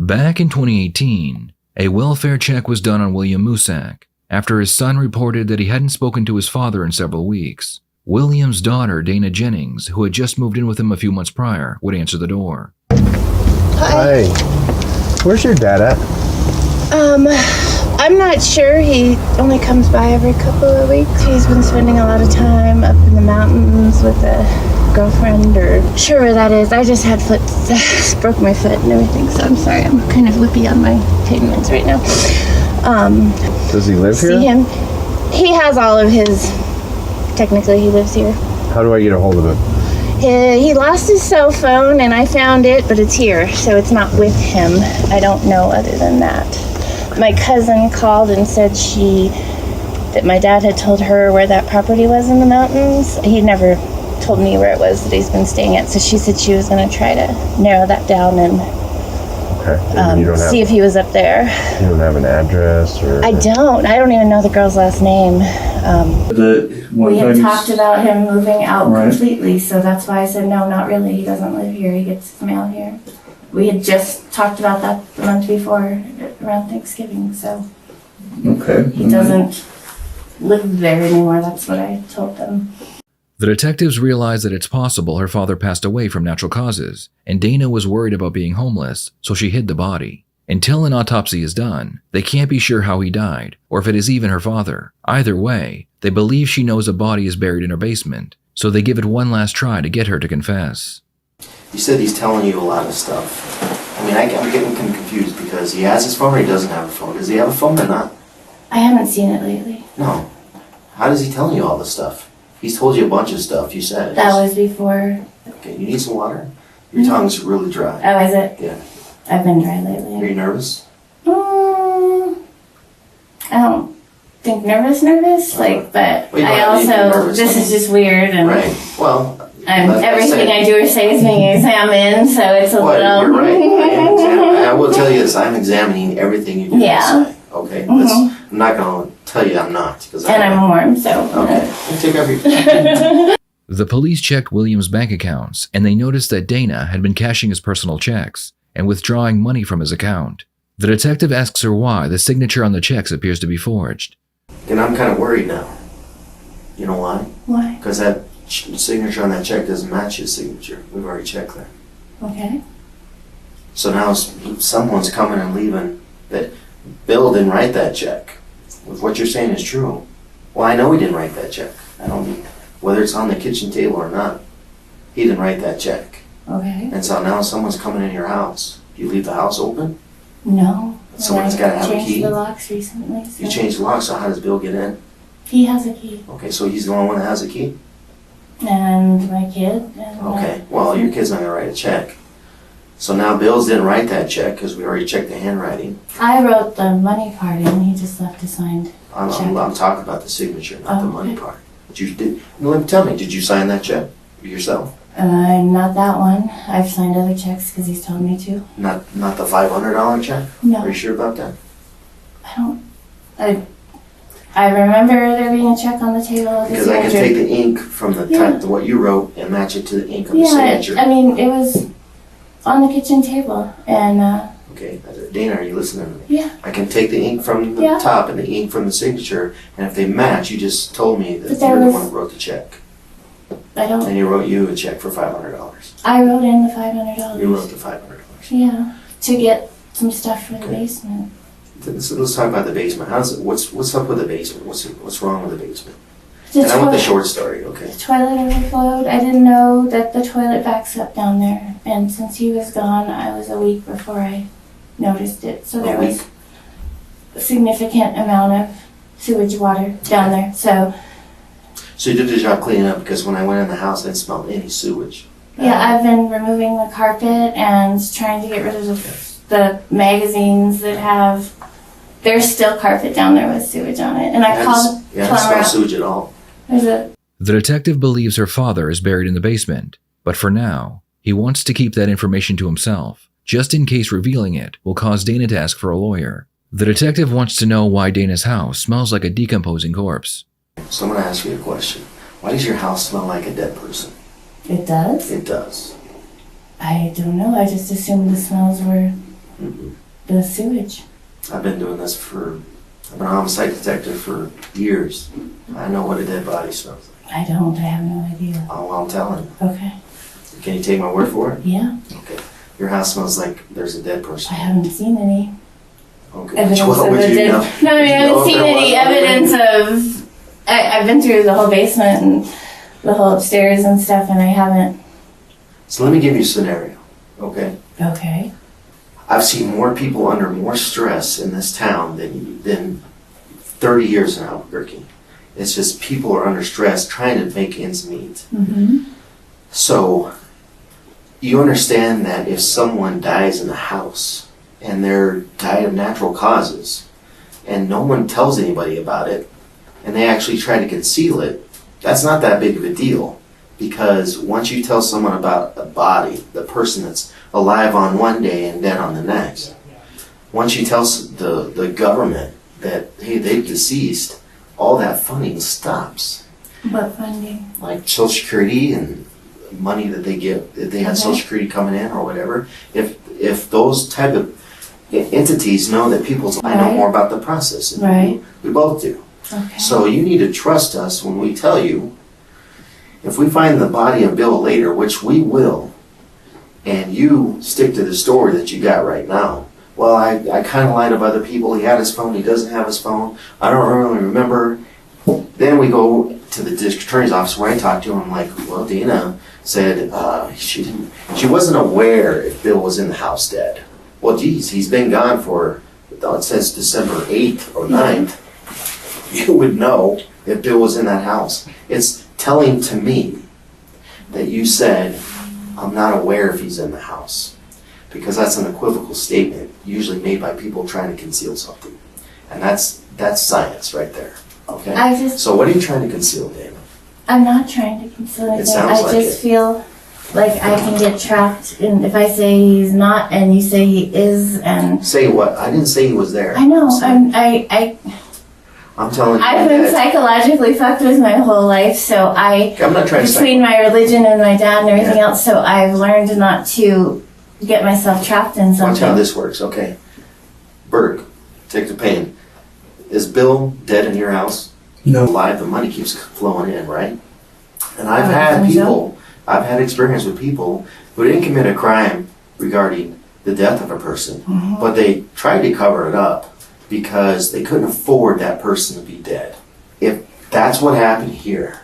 Back in 2018, a welfare check was done on William Musak after his son reported that he hadn't spoken to his father in several weeks. William's daughter, Dayna Jennings, who had just moved in with him a few months prior, would answer the door. Hi. Where's your dad at? I'm not sure. He only comes by every couple of weeks. He's been spending a lot of time up in the mountains with a girlfriend, or sure where that is. I just had broke my foot and everything, so I'm sorry. I'm kind of whippy on my pain meds right now. Does he live here? See him. He has all of his, technically he lives here. How do I get a hold of him? He lost his cell phone and I found it, but it's here, so it's not with him. I don't know other than that. My cousin called and said that my dad had told her where that property was in the mountains. He never told me where it was that he's been staying at, so she said she was going to try to narrow that down and see if he was up there. You don't have an address? Or I don't even know the girl's last name. We had talked about him moving out completely, so that's why I said no, not really. He doesn't live here. He gets his mail here. We had just talked about that the month before, around Thanksgiving, so he doesn't live there anymore. That's what I told them. The detectives realized that it's possible her father passed away from natural causes, and Dayna was worried about being homeless, so she hid the body. Until an autopsy is done, they can't be sure how he died, or if it is even her father. Either way, they believe she knows a body is buried in her basement, so they give it one last try to get her to confess. You said he's telling you a lot of stuff. I mean, I'm getting kind of confused because he has his phone or he doesn't have a phone. Does he have a phone or not? I haven't seen it lately. No. How does he tell you all this stuff? He's told you a bunch of stuff, you said. That was before. Okay, you need some water? Your tongue's really dry. Oh, is it? Yeah. I've been dry lately. Are you nervous? I don't think nervous, but Well, I also, this is just weird, and right. Well, everything I do or say is being examined, so it's a little... You're right. I will tell you this, I'm examining everything you do and say. Okay? I'm not going to tell you I'm not. And I'm warm, so... Okay. Take everything. The police checked William's bank accounts, and they noticed that Dayna had been cashing his personal checks and withdrawing money from his account. The detective asks her why the signature on the checks appears to be forged. And I'm kind of worried now. You know why? Why? Because that signature on that check doesn't match his signature. We've already checked that. Okay. So now someone's coming and leaving that Bill didn't write that check. If what you're saying is true, well, I know he didn't write that check. I don't mean, whether it's on the kitchen table or not, he didn't write that check. Okay. And so now someone's coming in your house. Do you leave the house open? No. Someone's got to have a key? I changed the locks recently. So. You changed the lock, so how does Bill get in? He has a key. Okay, so he's the only one that has a key? And my kid. And okay, well, your kid's not going to write a check. So now Bill's didn't write that check because we already checked the handwriting. I wrote the money part in. He just left a signed check. I'm talking about the signature, not the money part. But you did. Tell me, did you sign that check yourself? Not that one. I've signed other checks because he's told me to. Not the $500 check? No. Are you sure about that? I remember there being a check on the table. Because I can take the ink from the type of what you wrote and match it to the ink of the signature. I mean, it was on the kitchen table, and okay, Dayna, are you listening to me? Yeah. I can take the ink from the top and the ink from the signature, and if they match, you just told me that you're the one who wrote the check. I don't. And he wrote you a check for $500. I wrote in the $500. You wrote the $500. Yeah, to get some stuff for the basement. So let's talk about the basement. What's up with the basement? What's wrong with the basement? And I want the short story, okay? The toilet overflowed. I didn't know that the toilet backs up down there. And since he was gone, I was a week before I noticed it. So there was a significant amount of sewage water down there. So you did the job cleaning up, because when I went in the house, I didn't smell any sewage. Yeah, I've been removing the carpet and trying to get rid of the magazines that have... There's still carpet down there with sewage on it. And I called the plumber. I don't smell sewage at all. The detective believes her father is buried in the basement, but for now, he wants to keep that information to himself, just in case revealing it will cause Dayna to ask for a lawyer. The detective wants to know why Dayna's house smells like a decomposing corpse. So I'm going to ask you a question. Why does your house smell like a dead person? It does? It does. I don't know. I just assumed the smells were... Mm-mm. The sewage. I've been doing this I've been a homicide detective for years. I know what a dead body smells like. I don't. I have no idea. Oh, I'm telling you. Okay. Can you take my word for it? Yeah. Okay. Your house smells like there's a dead I person. haven't seen any Okay. evidence What of would a you dead. know? No, I mean, I You know haven't if seen there any was evidence of. I've been through the whole basement and the whole upstairs and stuff, and I haven't. So let me give you a scenario, okay? Okay. I've seen more people under more stress in this town than 30 years in Albuquerque. It's just people are under stress trying to make ends meet. Mm-hmm. So you understand that if someone dies in a house and they're died of natural causes and no one tells anybody about it and they actually try to conceal it, that's not that big of a deal, because once you tell someone about a body, the person that's alive on one day and dead on the next, once you tell the government that, hey, they've deceased, all that funding stops. What funding? Like Social Security and money that they get, if they have Okay. Social Security coming in or whatever. If those type of entities know that I know Right. more about the process. And Right. We both do. Okay. So you need to trust us when we tell you, if we find the body of Bill later, which we will, and you stick to the story that you got right now. Well, I kind of lied to other people. He had his phone. He doesn't have his phone. I don't really remember. Then we go to the district attorney's office where I talked to him. I'm like, well, Dayna said she wasn't aware if Bill was in the house dead. Well, geez, he's been gone for, it says December 8th or 9th. You would know if Bill was in that house. It's telling to me that you said, I'm not aware if he's in the house. Because that's an equivocal statement, usually made by people trying to conceal something. And that's science right there, okay? So what are you trying to conceal, Dayna? I'm not trying to conceal anything. sounds I like just it. feel like I can get trapped in if I say he's not and you say he is, and Say what? I didn't say he was there. I know So, I'm I'm telling you I've been that. psychologically fucked with my whole life, so I'm not trying to between my religion and my dad and everything else, so I've learned not to get myself trapped in Watch how something. this works, okay? Berg, take the pain. Is Bill dead in your house? No. Alive, the money keeps flowing in, right? And I I've had think so. people, I've had experience with people who didn't commit a crime regarding the death of a person, Mm-hmm. but they tried to cover it up because they couldn't afford that person to be dead. If that's what happened here,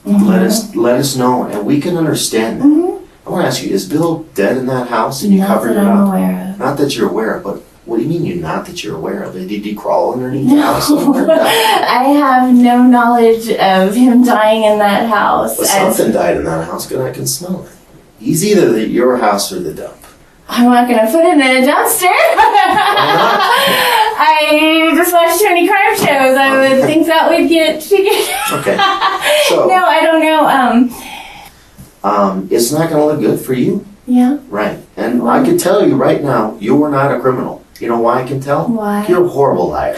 let us know, and we can understand that. Mhm. I want to ask you, is Bill dead in that house and you Not covered that it I'm up? aware of. Not that you're aware of, but what do you mean not that you're aware of? Did he crawl underneath the house somewhere? I have no knowledge of him dying in that house. But as- something died in that house because I can smell it. He's either your house or the dump. I'm not gonna put it in a dumpster. I just watch too many crime shows. I would think that would get figured out. Okay. So, No, I don't know. it's not going to look good for you. Yeah. Right. And I can tell you right now, you are not a criminal. You know why I can tell? Why? You're a horrible liar.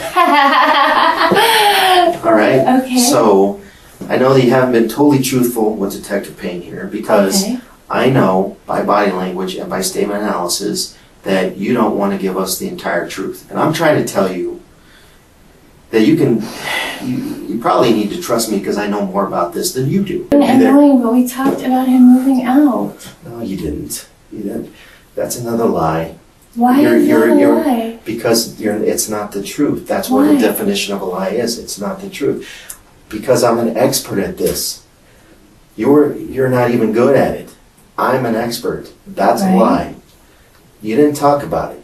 All right? Okay. So, I know that you haven't been totally truthful with Detective Payne here because Okay. I know by body language and by statement analysis that you don't want to give us the entire truth. And I'm trying to tell you that you probably need to trust me because I know more about this than you do. Annoying, but we talked about him moving out. No, you didn't. You didn't. That's another lie. Why is that a lie? Because it's not the truth. That's what Why? the definition of a lie is. It's not the truth. Because I'm an expert at this. You're not even good at it. I'm an expert. That's a Right. lie. You didn't talk about it.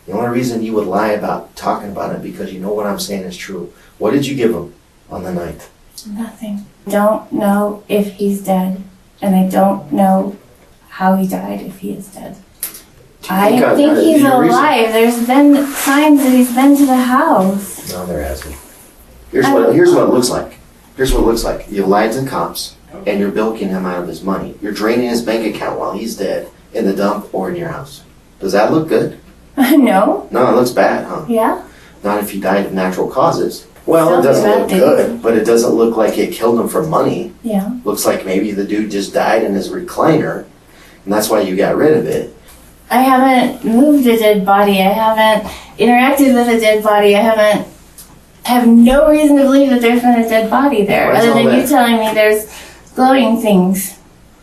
The only reason you would lie about talking about it because you know what I'm saying is true. What did you give him on the 9th? Nothing. Don't know if he's dead, and I don't know how he died if he is dead. I think he's alive. There's been signs that he's been to the house. No, there hasn't. Here's what it looks like. Here's what it looks like. You lied to the cops, and you're bilking him out of his money. You're draining his bank account while he's dead in the dump or in your house. Does that look good? No? No, it looks bad, huh? Yeah? Not if he died of natural causes. Well, Still it doesn't bad look thing. good, but it doesn't look like it killed him for money. Yeah. Looks like maybe the dude just died in his recliner, and that's why you got rid of it. I haven't moved a dead body. I haven't interacted with a dead body. I have no reason to believe that there's been a dead body there, What's other all than that? you telling me there's glowing things.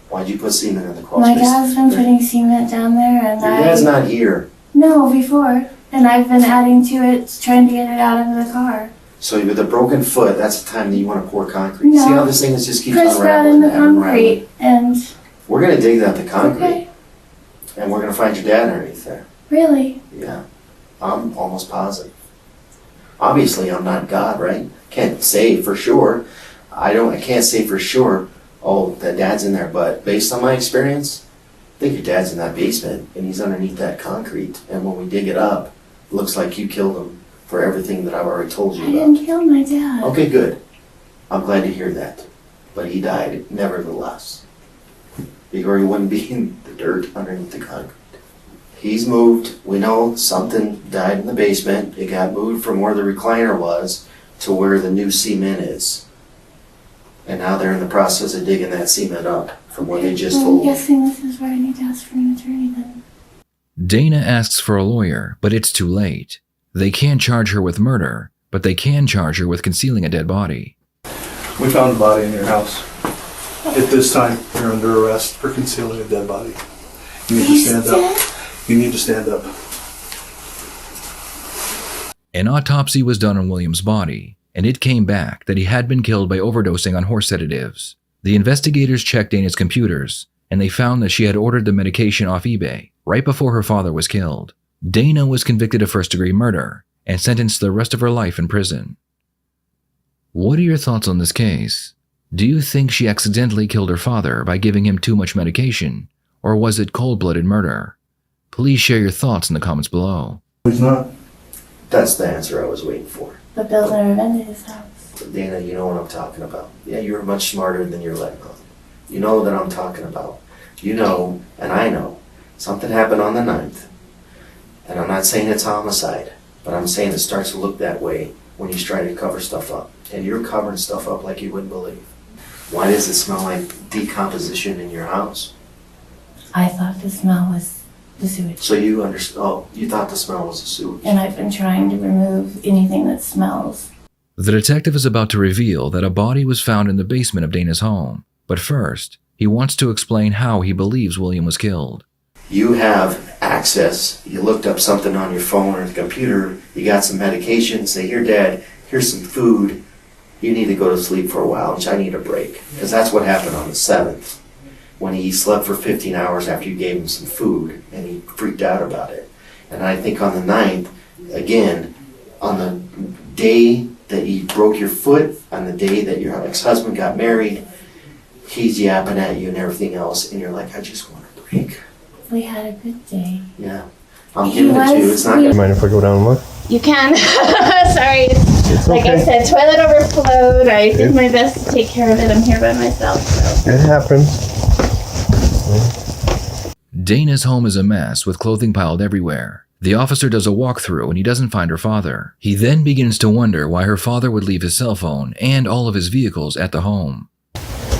Why'd you put semen in the crawl My space? dad's been putting cement down there, and Your dad's not here. No, before. And I've been adding to it, trying to get it out of the car. So with a broken foot, that's the time that you want to pour concrete. No. See how this thing is just keeps Chris brought unraveling in the and unraveling? concrete, and We're going to dig out the concrete, okay, and we're going to find your dad underneath there. really? Yeah, I'm almost positive. Obviously, I'm not God, right? Can't say for sure. I can't say for sure, oh, that dad's in there. But based on my experience, I think your dad's in that basement, and he's underneath that concrete. And when we dig it up, it looks like you killed him for everything that I've already told you I about. didn't kill my dad. Okay, good. I'm glad to hear that. But he died nevertheless. Or he wouldn't be in the dirt underneath the concrete. He's moved. We know something died in the basement. It got moved from where the recliner was to where the new cement is. And now they're in the process of digging that cement up from what they just I'm told me. guessing this is where I need to ask for an attorney then. Dayna asks for a lawyer, but it's too late. They can't charge her with murder, but they can charge her with concealing a dead body. We found a body in your house. At this time, you're under arrest for concealing a dead body. You need to stand up. You need to stand up. An autopsy was done on William's body, and it came back that he had been killed by overdosing on horse sedatives. The investigators checked Dayna's computers, and they found that she had ordered the medication off eBay right before her father was killed. Dayna was convicted of first-degree murder and sentenced to the rest of her life in prison. What are your thoughts on this case? Do you think she accidentally killed her father by giving him too much medication, or was it cold-blooded murder? Please share your thoughts in the comments below. He's not. That's the answer I was waiting for. But Bill's never been to his house. Dayna, you know what I'm talking about. Yeah, you're much smarter than you're letting on. You know that I'm talking about. You know, and I know, something happened on the 9th. And I'm not saying it's homicide, but I'm saying it starts to look that way when you try to cover stuff up. And you're covering stuff up like you wouldn't believe. Why does it smell like decomposition in your house? I thought the smell was the sewage. So you you thought the smell was the sewage. And I've been trying to remove anything that smells. The detective is about to reveal that a body was found in the basement of Dayna's home. But first, he wants to explain how he believes William was killed. You have access, you looked up something on your phone or the computer, you got some medication, say, here Dad, here's some food, you need to go to sleep for a while, which I need a break. Because that's what happened on the 7th, when he slept for 15 hours after you gave him some food, and he freaked out about it. And I think on the 9th, again, on the day that you broke your foot, on the day that your ex-husband got married, he's yapping at you and everything else, and you're like, I just want a break. We had a good day. Yeah. I'm giving it to you. It's not You gonna mind if I go down and look? You can. Sorry. It's Like I okay. said, toilet overflowed. I did my best to take care of it. I'm here by myself. So. It happens. Dayna's home is a mess with clothing piled everywhere. The officer does a walkthrough and he doesn't find her father. He then begins to wonder why her father would leave his cell phone and all of his vehicles at the home.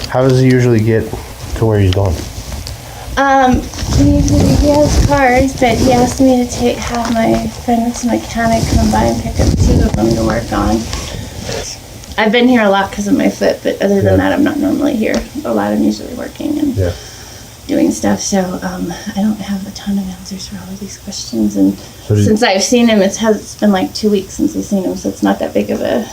How does he usually get to where he's going? He has cars, but he asked me to have my friend's mechanic come by and pick up 2 of them to work on. I've been here a lot because of my foot, but other than that, I'm not normally here. A lot, I'm usually working and doing stuff, so I don't have a ton of answers for all of these questions. And since I've seen him, it's been like 2 weeks since I've seen him, so it's not that big of a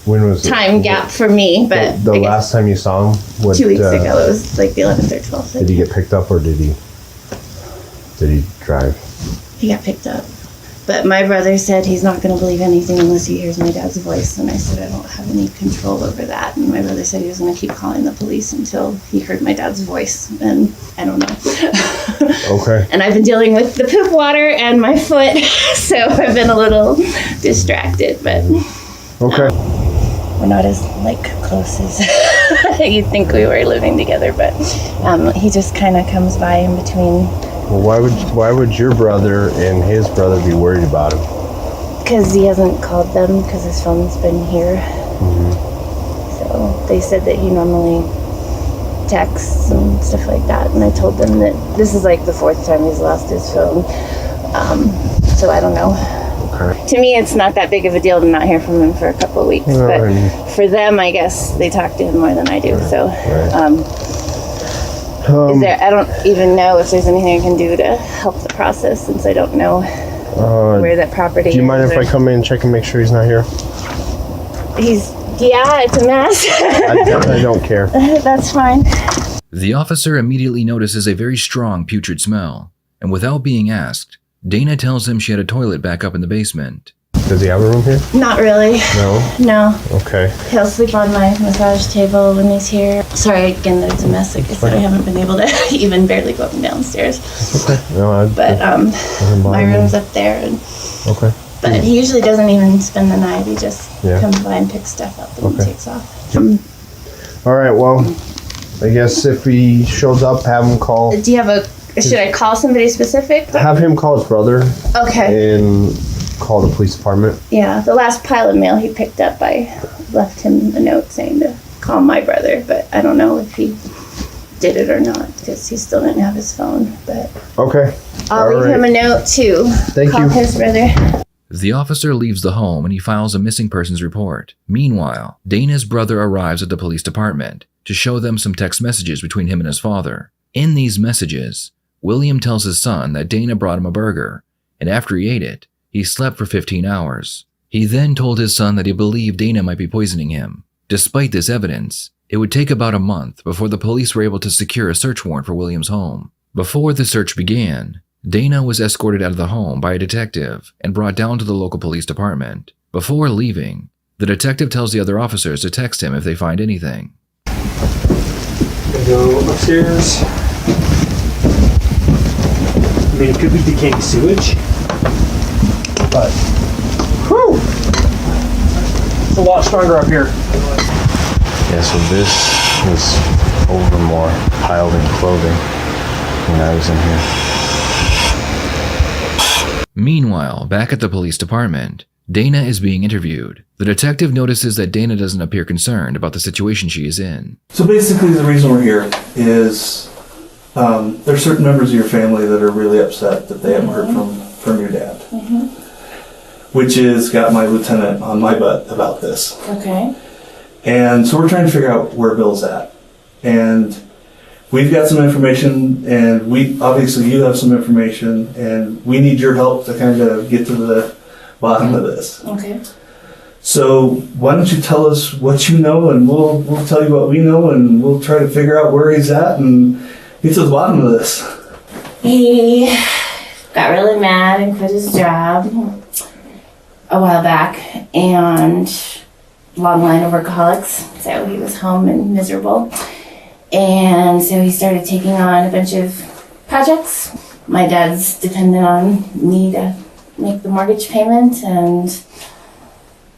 When was time gap for me. But the I guess last time you saw him? 2 weeks ago, it was like the 11th or 12th. Did he get picked up or did he drive? He got picked up. But my brother said he's not going to believe anything unless he hears my dad's voice. And I said, I don't have any control over that. And my brother said he was going to keep calling the police until he heard my dad's voice. And I don't know. Okay. And I've been dealing with the poop water and my foot. So I've been a little distracted. But Okay. we're not as close as you'd think we were living together. But he just kind of comes by in between. Well, why would your brother and his brother be worried about him? Because he hasn't called them because his phone's been here. So they said that he normally texts and stuff like that. And I told them that this is like the 4th time he's lost his phone. So I don't know. Okay. To me, it's not that big of a deal to not hear from him for a couple of weeks. But for them, I guess they talk to him more than I do. So I don't even know if there's anything I can do to help the process, since I don't know where that property is. Do you mind if I come in and check and make sure he's not here? It's a mess. I don't care. That's fine. The officer immediately notices a very strong putrid smell, and without being asked, Dayna tells him she had a toilet back up in the basement. Does he have a room here? Not really. No. Okay. He'll sleep on my massage table when he's here. Sorry, again, that it's a mess. Like I said, I haven't been able to even barely go up and downstairs. Okay. No, but my room's up there. And, okay. But he usually doesn't even spend the night. He just comes by and picks stuff up and takes off. All right, well, I guess if he shows up, have him call. Do you have should I call somebody specific? Have him call his brother. Okay. And call the police department. Yeah, the last pile of mail he picked up, I left him a note saying to call my brother, but I don't know if he did it or not, because he still didn't have his phone. But okay. I'll leave him a note too. Call his brother. The officer leaves the home and he files a missing persons report. Meanwhile, Dayna's brother arrives at the police department to show them some text messages between him and his father. In these messages, William tells his son that Dayna brought him a burger, and after he ate it, he slept for 15 hours. He then told his son that he believed Dayna might be poisoning him. Despite this evidence, it would take about a month before the police were able to secure a search warrant for William's home. Before the search began, Dayna was escorted out of the home by a detective and brought down to the local police department. Before leaving, the detective tells the other officers to text him if they find anything. Go upstairs. I mean, it could be decaying sewage, but whew, it's a lot stronger up here. Yeah, so this was over more piled in clothing when I was in here. Meanwhile, back at the police department, Dayna is being interviewed. The detective notices that Dayna doesn't appear concerned about the situation she is in. So basically the reason we're here is there's certain members of your family that are really upset that they haven't heard from your dad. Which has got my lieutenant on my butt about this. Okay. And so we're trying to figure out where Bill's at. And we've got some information, and obviously you have some information, and we need your help to kind of get to the bottom of this. Okay. So why don't you tell us what you know, and we'll tell you what we know, and we'll try to figure out where he's at and get to the bottom of this. He got really mad and quit his job a while back, and long line of workaholics, so he was home and miserable. And so he started taking on a bunch of projects. My dad's dependent on me to make the mortgage payment, and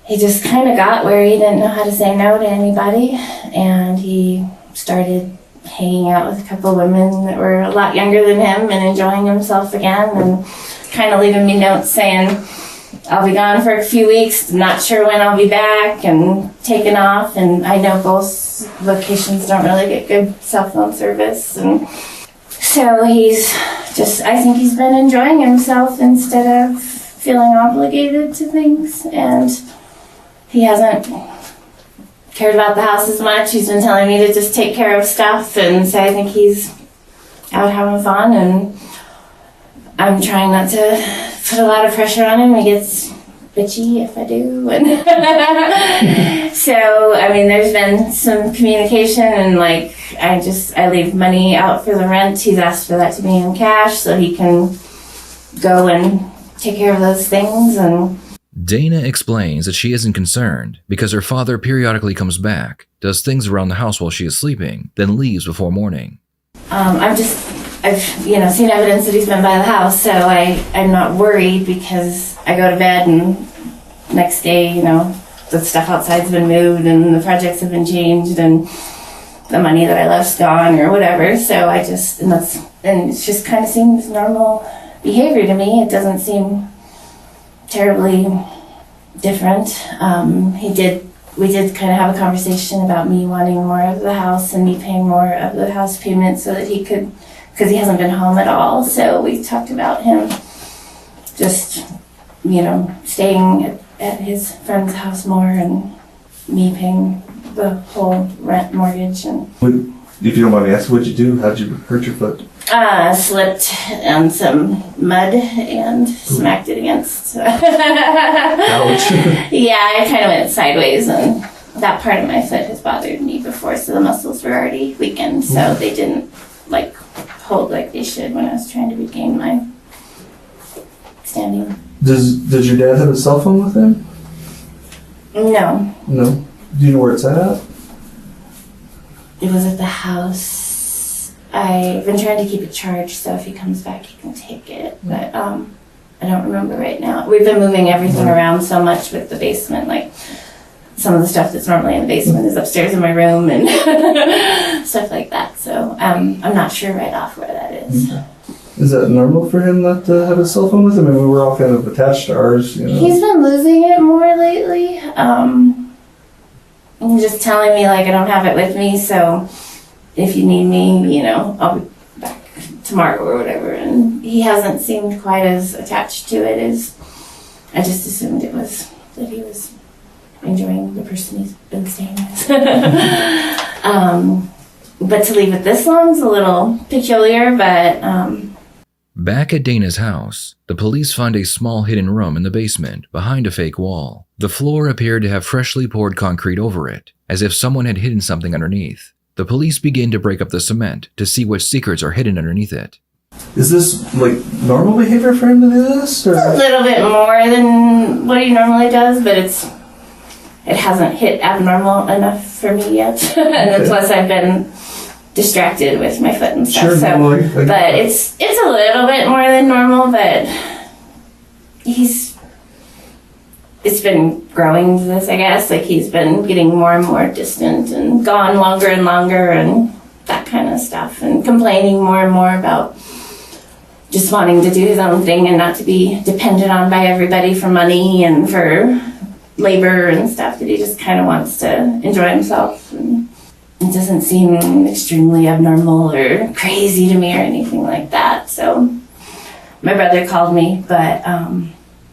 he just kind of got where he didn't know how to say no to anybody, and he started hanging out with a couple of women that were a lot younger than him and enjoying himself again, and kind of leaving me notes saying, I'll be gone for a few weeks, not sure when I'll be back, and taking off. And I know both locations don't really get good cell phone service. And so I think he's been enjoying himself instead of feeling obligated to things. And he hasn't cared about the house as much. He's been telling me to just take care of stuff. And so I think he's out having fun, and I'm trying not to put a lot of pressure on him. He gets bitchy if I do. And so, I mean, there's been some communication, and like, I leave money out for the rent. He's asked for that to be in cash so he can go and take care of those things. And Dayna explains that she isn't concerned because her father periodically comes back, does things around the house while she is sleeping, then leaves before morning. I've seen evidence that he's been by the house, so I'm not worried, because I go to bed and next day, the stuff outside's been moved and the projects have been changed and the money that I left's gone or whatever. So it just kind of seems normal behavior to me. It doesn't seem terribly different. He did we did kind of have a conversation about me wanting more of the house and me paying more of the house payment so that he could, because he hasn't been home at all. So we talked about him just, staying at his friend's house more and me paying the whole rent, mortgage, and If you don't mind me asking, what'd you do? How'd you hurt your foot? slipped on some mud and smacked it against. Ouch. Yeah, I kind of went sideways, and that part of my foot has bothered me before, so the muscles were already weakened, so they didn't hold like they should when I was trying to regain my standing. Does your dad have a cell phone with him? No, No. Do you know where it's at? it was at the house. I've been trying to keep it charged, so if he comes back, he can take it. But I don't remember right now. We've been moving everything around so much with the basement. Like, some of the stuff that's normally in the basement is upstairs in my room and stuff like that. So I'm not sure right off where that is. Okay. Is that normal for him not to have a cell phone with him? I mean, we're all kind of attached to ours, He's been losing it more lately. And just telling me, I don't have it with me, so if you need me, I'll be back tomorrow or whatever. And he hasn't seemed quite as attached to it as I just assumed it was, that he was enjoying the person he's been staying with. But to leave it this long is a little peculiar, but Back at Dayna's house, the police find a small hidden room in the basement behind a fake wall. The floor appeared to have freshly poured concrete over it, as if someone had hidden something underneath. The police begin to break up the cement to see what secrets are hidden underneath it. Is this normal behavior for him to do this? Or? a little bit more than what he normally does, but it hasn't hit abnormal enough for me yet. And plus I've been distracted with my foot and stuff. Sure, so, no, I get but it's a little bit more than normal, but it's been growing to this, I guess. He's been getting more and more distant and gone longer and longer and that kind of stuff, and complaining more and more about just wanting to do his own thing and not to be dependent on by everybody for money and for labor and stuff, that he just kind of wants to enjoy himself. And it doesn't seem extremely abnormal or crazy to me or anything like that. So my brother called me, but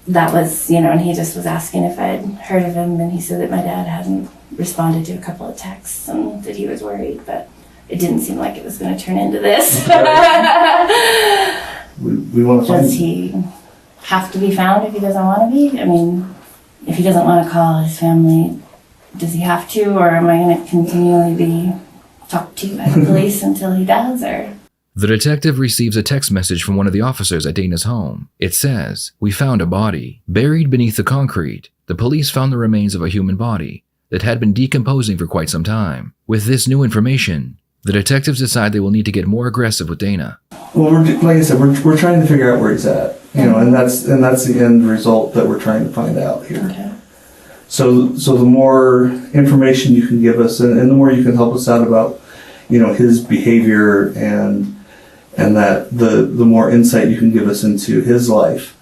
that was, and he just was asking if I'd heard of him, and he said that my dad hadn't responded to a couple of texts and that he was worried, but it didn't seem like it was going to turn into this. We want to find Does he have to be found if he doesn't want to be? I mean, if he doesn't want to call his family, does he have to, or am I going to continually be talked to by the police until he does, or? The detective receives a text message from one of the officers at Dayna's home. It says, "We found a body. Buried beneath the concrete, the police found the remains of a human body that had been decomposing for quite some time. With this new information, the detectives decide they will need to get more aggressive with Dayna." Well, like I said, we're trying to figure out where he's at, and that's the end result that we're trying to find out here. Okay. So the more information you can give us, and the more you can help us out about, his behavior and that the more insight you can give us into his life,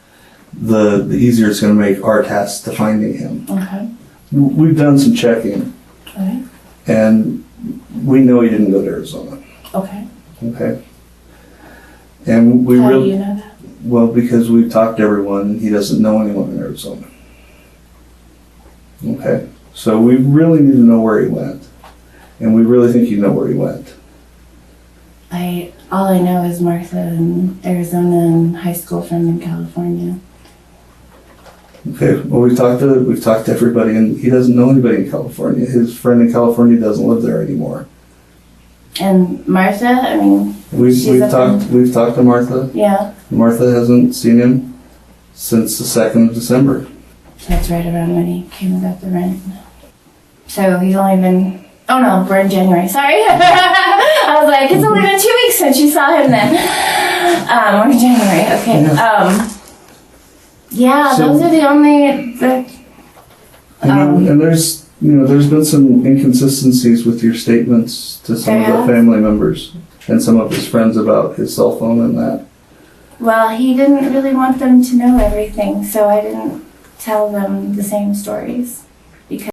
the easier it's going to make our task to finding him. Okay. We've done some checking, Okay. and we know he didn't go to Arizona. Okay. Okay. And we How do really you know that? well, because we've talked to everyone, and he doesn't know anyone in Arizona. Okay. So we really need to know where he went, and we really think you know where he went. All I know is Martha in Arizona and high school friend in California. Okay. Well, we've talked to everybody, and he doesn't know anybody in California. His friend in California doesn't live there anymore. And Martha, I mean, We've talked to Martha. yeah, Martha hasn't seen him since the 2nd of December. that's right around when he came and got the rent. So he's only been, oh no, we're in January, sorry. I was like, it's only been 2 weeks since you saw him then. We're in January, okay. Yeah, So- those are the only, And there's been some inconsistencies with your statements to some of There the has? family members and some of his friends about his cell phone and that. well, he didn't really want them to know everything, so I didn't tell them the same stories.